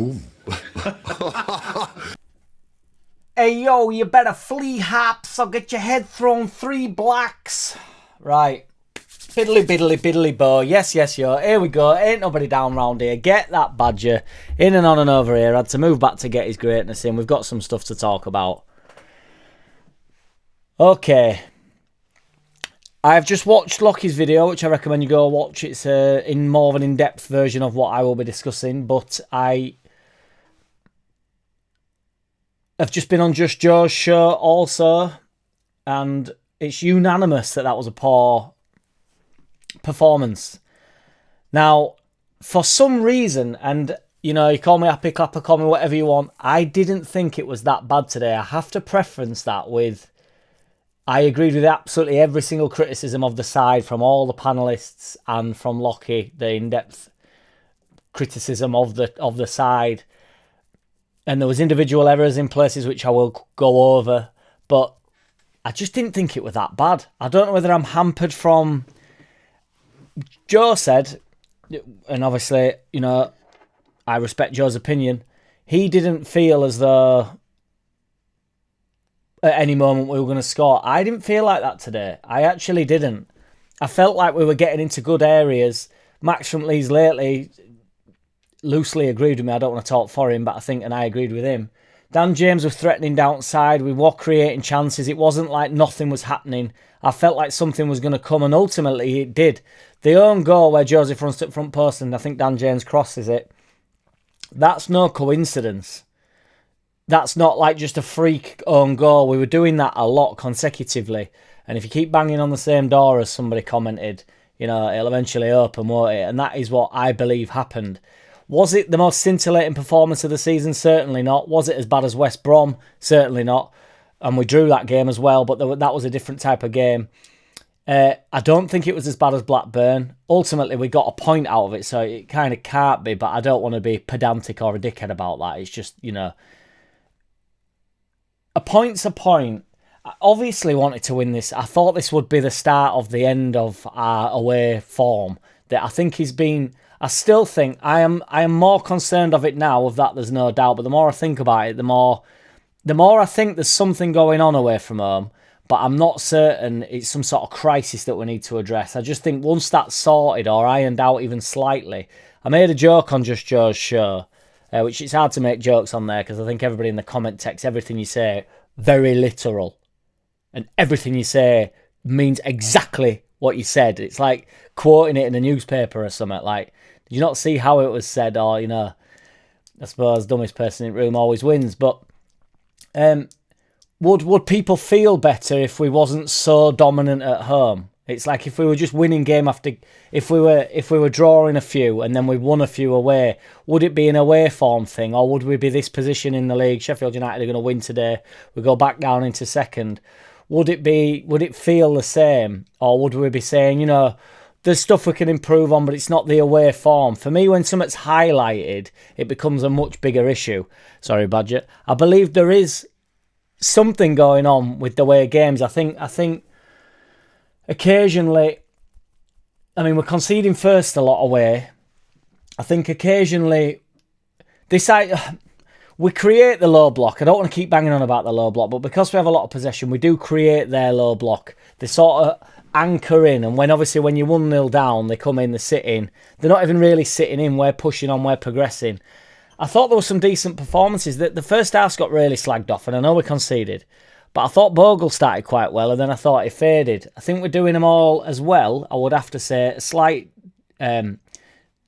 Boom. Hey, yo, you better flee, Haps. I'll get your head thrown 3 blacks. Right. Biddly, biddly, biddly, bo. Yes, yes, yo. Here we go. Ain't nobody down round here. Get that badger in and on and over here. Had to move back to get his greatness in. We've got some stuff to talk about. Okay. I've just watched Lockie's video, which I recommend you go watch. It's in more of an in-depth version of what I will be discussing, but I have just been on Just Joe's show also, and it's unanimous that that was a poor performance. Now, for some reason, and you know, you call me happy clapper, call me whatever you want, I didn't think it was that bad today. I have to preference that with I agreed with absolutely every single criticism of the side from all the panellists and from Lockie, the in-depth criticism of the side. And there was individual errors in places which I will go over, but I just didn't think it was that bad. I don't know whether I'm hampered from... Joe said, and obviously, you know, I respect Joe's opinion, he didn't feel as though at any moment we were going to score. I didn't feel like that today. I actually didn't. I felt like we were getting into good areas. Max from Leeds lately loosely agreed with me. I don't want to talk for him, but I think, and I agreed with him. Dan James was threatening downside. We were creating chances. It wasn't like nothing was happening. I felt like something was going to come, and ultimately it did. The own goal where Joseph runs to the front post and I think Dan James crosses it, that's no coincidence. That's not like just a freak own goal. We were doing that a lot consecutively. And if you keep banging on the same door, as somebody commented, you know, it'll eventually open, won't it? And that is what I believe happened. Was it the most scintillating performance of the season? Certainly not. Was it as bad as West Brom? Certainly not. And we drew that game as well, but that was a different type of game. I don't think it was as bad as Blackburn. Ultimately, we got a point out of it, so it kind of can't be, but I don't want to be pedantic or a dickhead about that. It's just, you know, a point's a point. I obviously wanted to win this. I thought this would be the start of the end of our away form. That I think he's been... I still think I am more concerned of it now, of that there's no doubt, but the more I think about it, the more I think there's something going on away from home, but I'm not certain it's some sort of crisis that we need to address. I just think once that's sorted or ironed out even slightly... I made a joke on Just Joe's show, which it's hard to make jokes on there because I think everybody in the comment takes everything you say very literal. And everything you say means exactly what you said. It's like quoting it in a newspaper or something. Like, did you not see how it was said? Or, you know, I suppose dumbest person in the room always wins. But would people feel better if we wasn't so dominant at home? It's like if we were just winning game after, if we were drawing a few and then we won a few away, would it be an away form thing, or would we be this position in the league? Sheffield United are going to win today. We go back down into second. Would it feel the same, or would we be saying, you know, there's stuff we can improve on, but it's not the away form? For me, when something's highlighted, it becomes a much bigger issue. Sorry, Badger. I believe there is something going on with the way games. I think. Occasionally, I mean, we're conceding first a lot away. I think occasionally, we create the low block. I don't want to keep banging on about the low block, but because we have a lot of possession, we do create their low block. They sort of anchor in, and when you're 1-0 down, they come in, they sit in. They're not even really sitting in. We're pushing on, we're progressing. I thought there were some decent performances. The first half got really slagged off, and I know we conceded. But I thought Bogle started quite well, and then I thought it faded. I think we're doing them all as well. I would have to say a slight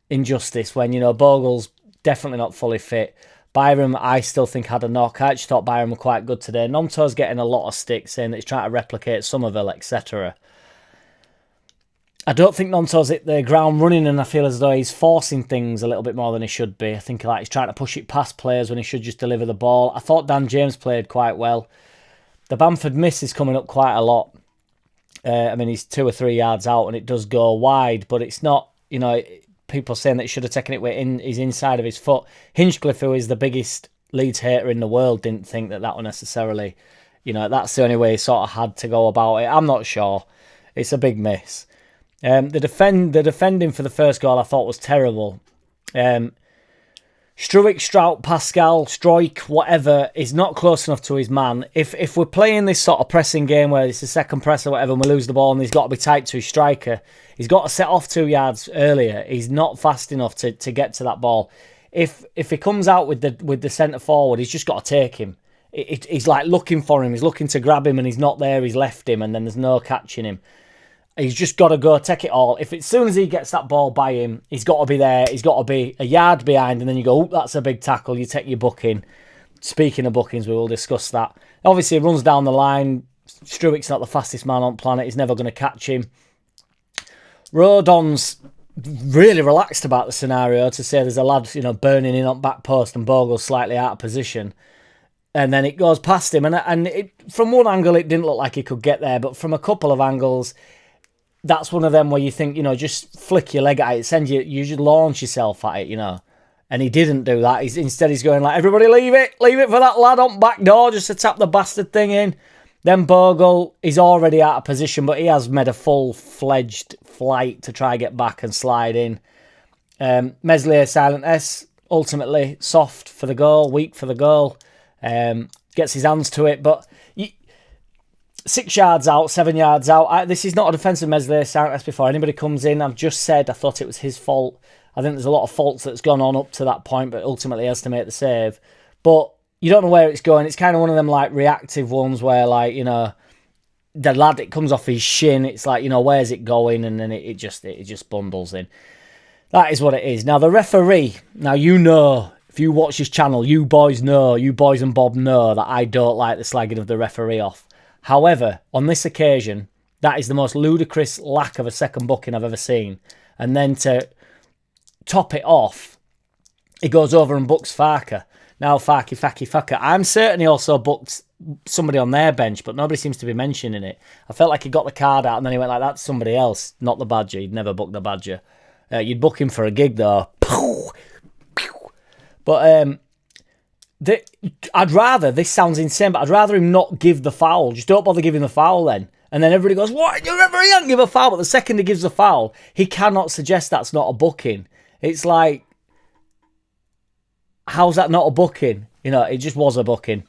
injustice when, you know, Bogle's definitely not fully fit. Byram, I still think, had a knock. I actually thought Byram were quite good today. Nonto's getting a lot of sticks, saying that he's trying to replicate Somerville, etc. I don't think Nonto's hit the ground running, and I feel as though he's forcing things a little bit more than he should be. I think like he's trying to push it past players when he should just deliver the ball. I thought Dan James played quite well. The Bamford miss is coming up quite a lot. I mean, he's 2 or 3 yards out and it does go wide, but it's not, you know, people saying that he should have taken it with his inside of his foot. Hinchcliffe, who is the biggest Leeds hater in the world, didn't think that was necessarily, you know, that's the only way he sort of had to go about it. I'm not sure. It's a big miss. The defending for the first goal I thought was terrible. Struijk, Strout, Pascal, Stroik, whatever, is not close enough to his man. If we're playing this sort of pressing game where it's a second press or whatever and we lose the ball and he's got to be tight to his striker, he's got to set off 2 yards earlier. He's not fast enough to get to that ball. If he comes out with the centre forward, he's just got to take him. He's like looking for him. He's looking to grab him and he's not there. He's left him and then there's no catching him. He's just got to go take it all. If as soon as he gets that ball by him, he's got to be there. He's got to be a yard behind, and then you go, oh, that's a big tackle. You take your booking. Speaking of bookings, we will discuss that. Obviously, he runs down the line. Struijk's not the fastest man on planet. He's never going to catch him. Rodon's really relaxed about the scenario to say there's a lad, burning in on back post and Bogle's slightly out of position. And then it goes past him. And from one angle, it didn't look like he could get there. But from a couple of angles, that's one of them where you think, just flick your leg at it, you just launch yourself at it, And he didn't do that. Instead, he's going like, everybody leave it for that lad on back door just to tap the bastard thing in. Then Bogle is already out of position, but he has made a full-fledged flight to try get back and slide in. MESLIER silent S, ultimately soft for the goal, weak for the goal. Gets his hands to it, but 6 yards out, 7 yards out. This is not a defensive MESLIER silent S before anybody comes in. I've just said I thought it was his fault. I think there's a lot of faults that's gone on up to that point, but ultimately he has to make the save. But you don't know where it's going. It's kind of one of them like reactive ones where the lad, it comes off his shin. It's like, where's it going? And then it just bundles in. That is what it is. Now the referee, if you watch this channel, you boys and Bob know that I don't like the slagging of the referee off. However, on this occasion, that is the most ludicrous lack of a second booking I've ever seen. And then to top it off, he goes over and books FARKE. Now, FARKE. I'm certain he also booked somebody on their bench, but nobody seems to be mentioning it. I felt like he got the card out and then he went like, that's somebody else, not the Badger. He'd never booked the Badger. You'd book him for a gig, though. But I'd rather, this sounds insane, but I'd rather him not give the foul. Just don't bother giving the foul then. And then everybody goes, what? Your referee can't give a foul. But the second he gives the foul, he cannot suggest that's not a booking. It's like, how's that not a booking? It just was a booking.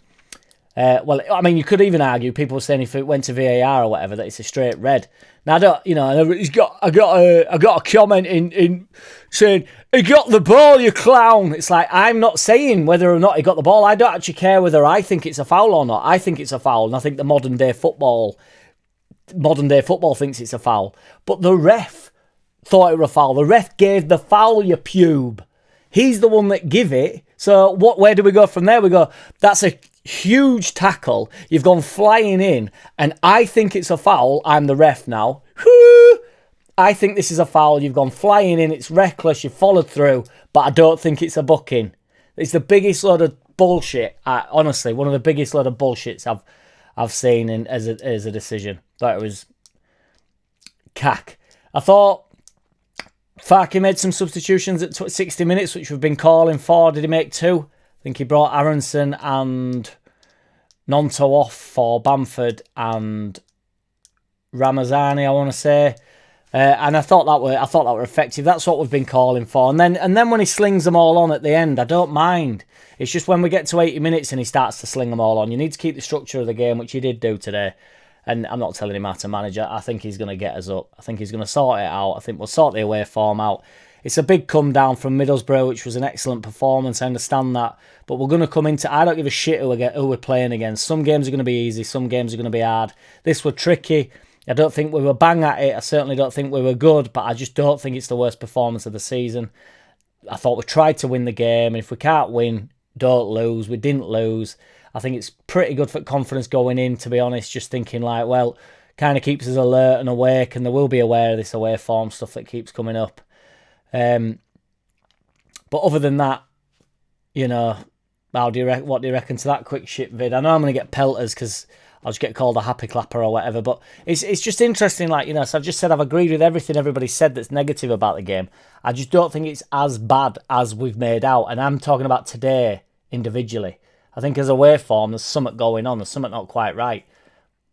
Well, I mean, you could even argue, people were saying if it went to VAR or whatever, that it's a straight red. Now, I got a comment in saying, he got the ball, you clown. It's like, I'm not saying whether or not he got the ball. I don't actually care whether I think it's a foul or not. I think it's a foul, and I think the modern day football thinks it's a foul. But the ref thought it was a foul. The ref gave the foul, you pube. He's the one that give it. So where do we go from there? We go, that's a huge tackle. You've gone flying in, and I think it's a foul. I'm the ref now. Whoo! I think this is a foul. You've gone flying in. It's reckless. You've followed through, but I don't think it's a booking. It's the biggest load of bullshit. Honestly, one of the biggest load of bullshits I've seen as a decision. Thought it was cack. I thought FARKE made some substitutions at 60 minutes, which we've been calling for. Did he make 2? I think he brought Aronson and Nonto off for Bamford and Ramazani, I want to say. And I thought that were effective. That's what we've been calling for. And then when he slings them all on at the end, I don't mind. It's just when we get to 80 minutes and he starts to sling them all on, you need to keep the structure of the game, which he did do today. And I'm not telling him how to manage it. I think he's going to get us up. I think he's going to sort it out. I think we'll sort the away form out. It's a big come down from Middlesbrough, which was an excellent performance. I understand that. But we're going to come into... I don't give a shit who we're playing against. Some games are going to be easy. Some games are going to be hard. This was tricky. I don't think we were bang at it. I certainly don't think we were good. But I just don't think it's the worst performance of the season. I thought we tried to win the game. And if we can't win, don't lose. We didn't lose. I think it's pretty good for confidence going in, to be honest. Just thinking like, well, kind of keeps us alert and awake. And they will be aware of this away form stuff that keeps coming up. But other than that, what do you reckon to that quick shit vid? I know I'm going to get pelters because I'll just get called a happy clapper or whatever, but it's just interesting, so I've just said I've agreed with everything everybody said that's negative about the game. I just don't think it's as bad as we've made out, and I'm talking about today individually. I think as a waveform, there's something going on, there's something not quite right.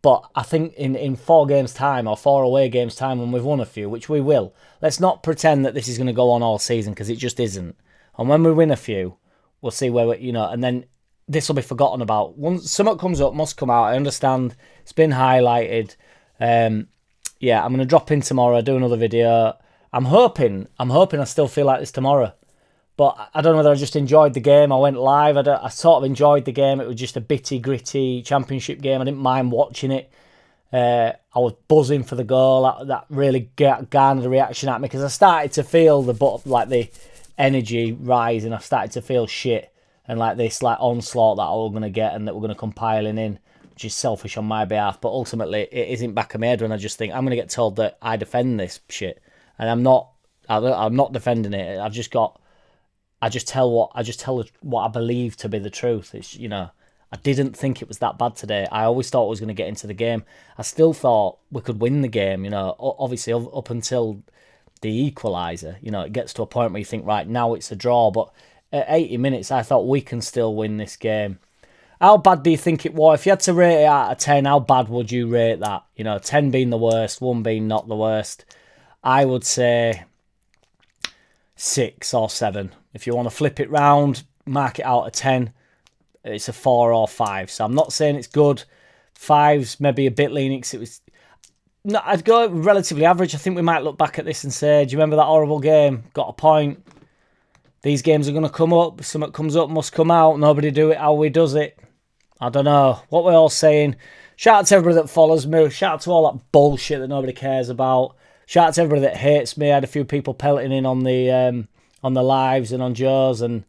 But I think in 4 games' time, or 4 away games' time, when we've won a few, which we will, let's not pretend that this is going to go on all season, because it just isn't. And when we win a few, we'll see where we, you know, and then this will be forgotten about. Once something comes up, must come out. I understand it's been highlighted. Yeah, I'm gonna drop in tomorrow, do another video. I'm hoping I still feel like this tomorrow. But I don't know whether I just enjoyed the game. I went live. I sort of enjoyed the game. It was just a bitty, gritty championship game. I didn't mind watching it. I was buzzing for the goal. That really garnered a reaction at me because I started to feel the energy rising. I started to feel shit and like this onslaught that I was going to get and that we're going to come piling in, which is selfish on my behalf. But ultimately, it isn't back of my head when I just think I'm going to get told that I defend this shit, and I'm not. I'm not defending it. I just tell what I believe to be the truth. It's, you know, I didn't think it was that bad today. I always thought I was going to get into the game. I still thought we could win the game, you know, obviously up until the equaliser. You know, it gets to a point where you think, right, now it's a draw. But at 80 minutes, I thought we can still win this game. How bad do you think it was? If you had to rate it out of 10, how bad would you rate that? You know, 10 being the worst, 1 being not the worst. I would say 6 or 7. If you want to flip it round, mark it out of 10, it's a 4 or 5. So I'm not saying it's good. 5's maybe a bit lenient because it was... No, I'd go relatively average. I think we might look back at this and say, do you remember that horrible game? Got a point. These games are going to come up. If something comes up, must come out. Nobody do it how we does it. I don't know. What we're all saying. Shout out to everybody that follows me. Shout out to all that bullshit that nobody cares about. Shout out to everybody that hates me. I had a few people pelting in on the lives and on Joe's, and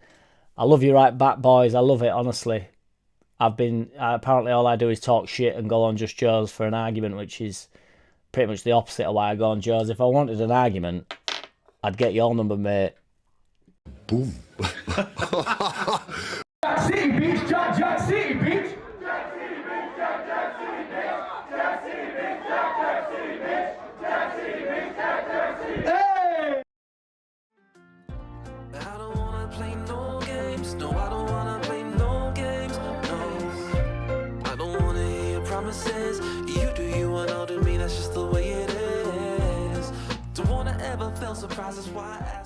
I love you right back, boys. I love it, honestly. Apparently all I do is talk shit and go on just Joe's for an argument, which is pretty much the opposite of why I go on Joe's. If I wanted an argument, I'd get your number, mate. Boom. JackCity, bitch. JackCity, bitch. Hey! I don't wanna play no games. No, I don't wanna play no games. No, I don't wanna hear your promises. You do you and I'll do me. That's just the way it is. Don't wanna ever feel surprised. That's why I